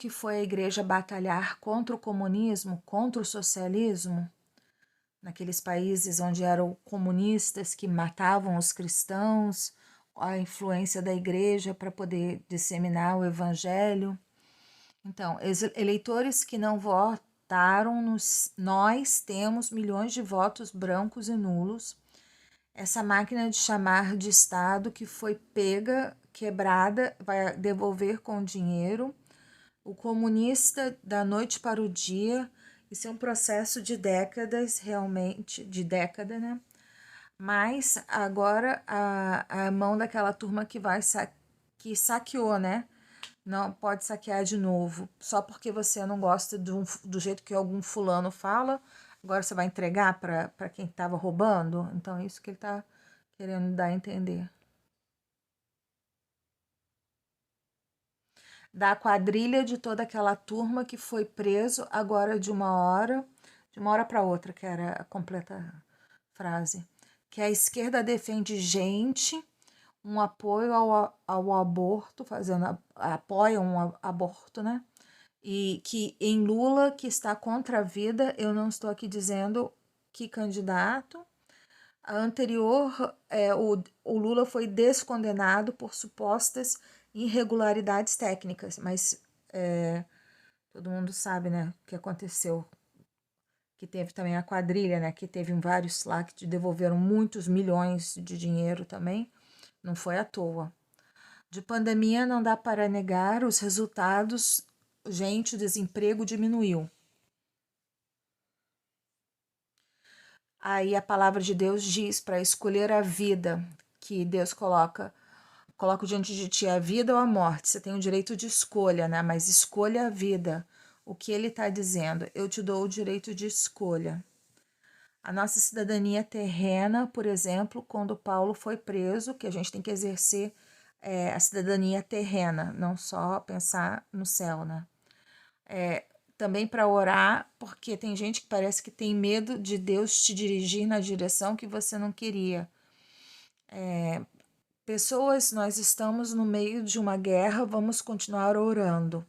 que foi a igreja batalhar contra o comunismo, contra o socialismo, naqueles países onde eram comunistas que matavam os cristãos, a influência da igreja para poder disseminar o evangelho. Então, eleitores que não votaram nós temos milhões de votos brancos e nulos. Essa máquina de chamar de Estado que foi pega, quebrada, vai devolver com dinheiro. O comunista da noite para o dia, isso é um processo de décadas, realmente, de década, né? Mas agora a mão daquela turma que saqueou, né? Não pode saquear de novo. Só porque você não gosta do jeito que algum fulano fala, agora você vai entregar para quem estava roubando? Então é isso que ele está querendo dar a entender. Da quadrilha de toda aquela turma que foi preso agora de uma hora para outra, que era a completa frase. Que a esquerda defende gente, um apoio ao aborto, apoia um aborto, né? E que em Lula, que está contra a vida, eu não estou aqui dizendo que candidato. A anterior, o Lula foi descondenado por supostas irregularidades técnicas, mas todo mundo sabe, né, o que aconteceu. Que teve também a quadrilha, né, que teve vários lá que devolveram muitos milhões de dinheiro também. Não foi à toa. De pandemia não dá para negar os resultados. Gente, o desemprego diminuiu. Aí a palavra de Deus diz para escolher a vida, que Deus coloca diante de ti a vida ou a morte. Você tem o direito de escolha, né? Mas escolha a vida. O que ele está dizendo? Eu te dou o direito de escolha. A nossa cidadania terrena, por exemplo, quando Paulo foi preso, que a gente tem que exercer a cidadania terrena, não só pensar no céu, né? Também para orar, porque tem gente que parece que tem medo de Deus te dirigir na direção que você não queria. Pessoas, nós estamos no meio de uma guerra, vamos continuar orando.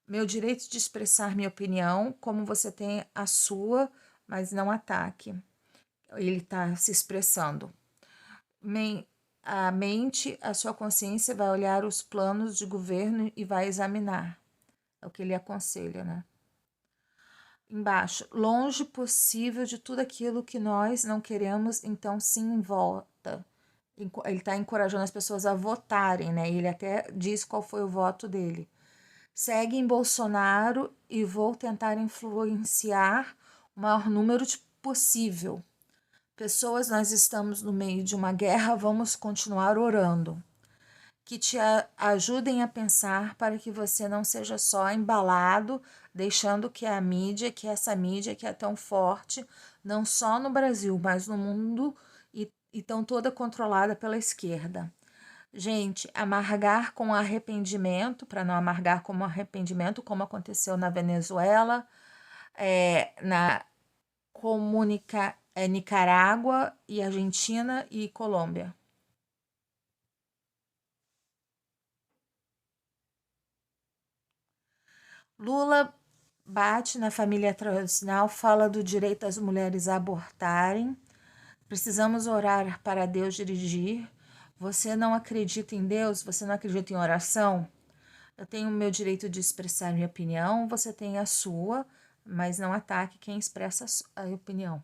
Meu direito de expressar minha opinião, como você tem a sua, mas não ataque. Ele está se expressando. A mente, a sua consciência vai olhar os planos de governo e vai examinar. É o que ele aconselha, né? Embaixo, longe possível de tudo aquilo que nós não queremos, então sim volta. Ele está encorajando as pessoas a votarem, né? Ele até diz qual foi o voto dele. Segue em Bolsonaro e vou tentar influenciar o maior número possível. Pessoas, nós estamos no meio de uma guerra, vamos continuar orando. Que te ajudem a pensar para que você não seja só embalado, deixando que que essa mídia que é tão forte, não só no Brasil, mas no mundo, e tão toda controlada pela esquerda. Gente, amargar com arrependimento, para não amargar como arrependimento, como aconteceu na Venezuela, na Nicarágua e Argentina e Colômbia. Lula bate na família tradicional, fala do direito das mulheres a abortarem. Precisamos orar para Deus dirigir. Você não acredita em Deus? Você não acredita em oração? Eu tenho o meu direito de expressar minha opinião, você tem a sua, mas não ataque quem expressa a opinião.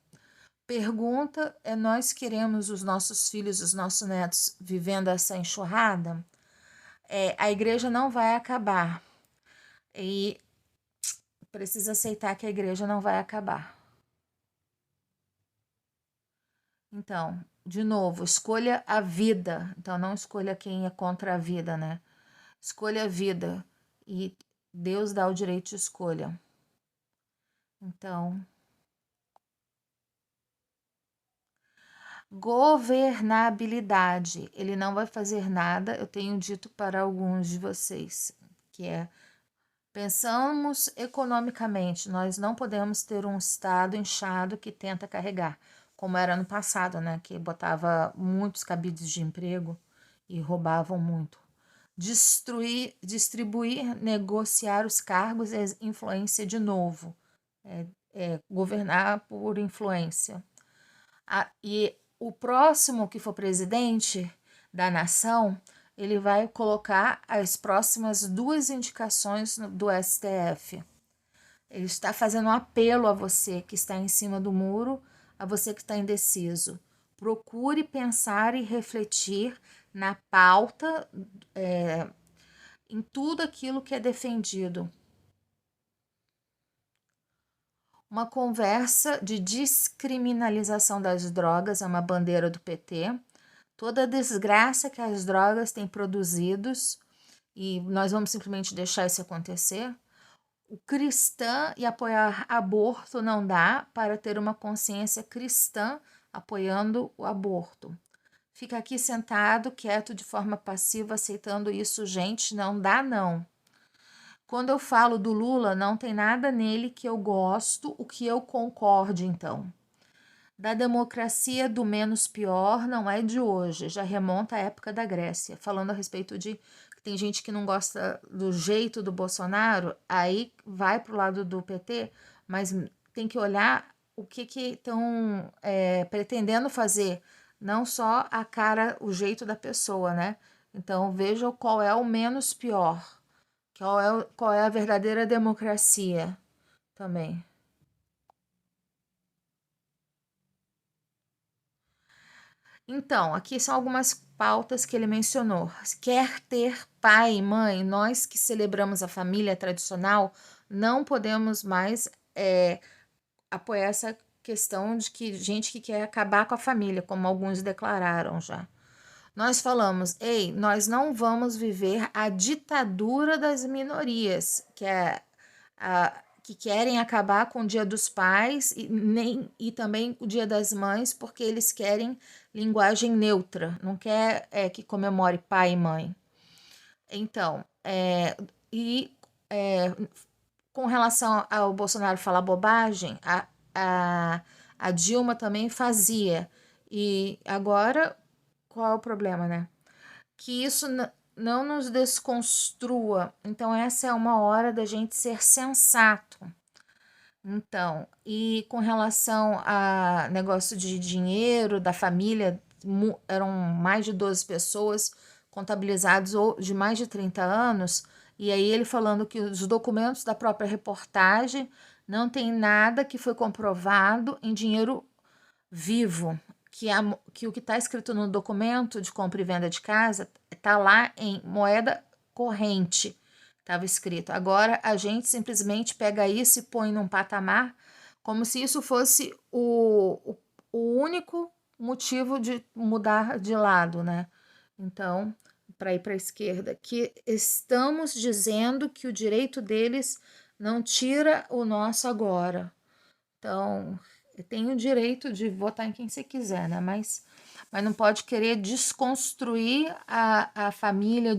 Pergunta: nós queremos os nossos filhos, os nossos netos vivendo essa enxurrada? A igreja não vai acabar. E precisa aceitar que a igreja não vai acabar. Então, de novo, escolha a vida. Então, não escolha quem é contra a vida, né? Escolha a vida. E Deus dá o direito de escolha. Então, governabilidade. Ele não vai fazer nada. Eu tenho dito para alguns de vocês, que pensamos economicamente, nós não podemos ter um Estado inchado que tenta carregar, como era no passado, né? Que botava muitos cabides de emprego e roubavam muito. distribuir, negociar os cargos e influência de novo, governar por influência. E o próximo que for presidente da nação, ele vai colocar as próximas 2 indicações do STF. Ele está fazendo um apelo a você que está em cima do muro, a você que está indeciso. Procure pensar e refletir na pauta, em tudo aquilo que é defendido. Uma conversa de descriminalização das drogas é uma bandeira do PT. Toda a desgraça que as drogas têm produzidos, e nós vamos simplesmente deixar isso acontecer. O cristã e apoiar aborto não dá para ter uma consciência cristã apoiando o aborto. Fica aqui sentado, quieto, de forma passiva, aceitando isso, gente, não dá não. Quando eu falo do Lula, não tem nada nele que eu gosto, o que eu concorde, então. Da democracia do menos pior não é de hoje, já remonta à época da Grécia. Falando a respeito de que tem gente que não gosta do jeito do Bolsonaro, aí vai para o lado do PT, mas tem que olhar o que estão pretendendo fazer, não só a cara, o jeito da pessoa, né? Então veja qual é o menos pior, qual é a verdadeira democracia também. Então, aqui são algumas pautas que ele mencionou. Quer ter pai e mãe, nós que celebramos a família tradicional, não podemos mais apoiar essa questão de que gente que quer acabar com a família, como alguns declararam já. Nós falamos, ei, nós não vamos viver a ditadura das minorias, que querem acabar com o Dia dos Pais e também o Dia das Mães, porque eles querem linguagem neutra, não quer que comemore pai e mãe. Então, e é, com relação ao Bolsonaro falar bobagem, a, a Dilma também fazia. E agora, qual é o problema, né? Que isso não nos desconstrua. Então, essa é uma hora da gente ser sensato. Então, e com relação a negócio de dinheiro, da família, eram mais de 12 pessoas contabilizados de mais de 30 anos, e aí ele falando que os documentos da própria reportagem não tem nada que foi comprovado em dinheiro vivo, que o que está escrito no documento de compra e venda de casa está lá em moeda corrente, estava escrito. Agora a gente simplesmente pega isso e põe num patamar como se isso fosse o único motivo de mudar de lado, né? Então, para ir para a esquerda, que estamos dizendo que o direito deles não tira o nosso agora. Então, tem o direito de votar em quem você quiser, né? Mas não pode querer desconstruir a família,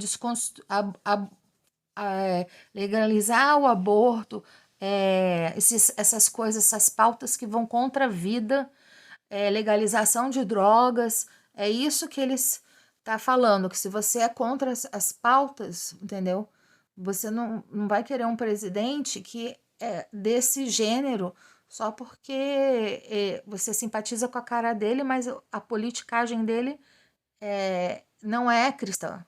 legalizar o aborto, essas coisas, essas pautas que vão contra a vida, legalização de drogas. É isso que eles tá falando, que se você é contra as pautas, entendeu? Você não vai querer um presidente que é desse gênero só porque você simpatiza com a cara dele, mas a politicagem dele não é cristã.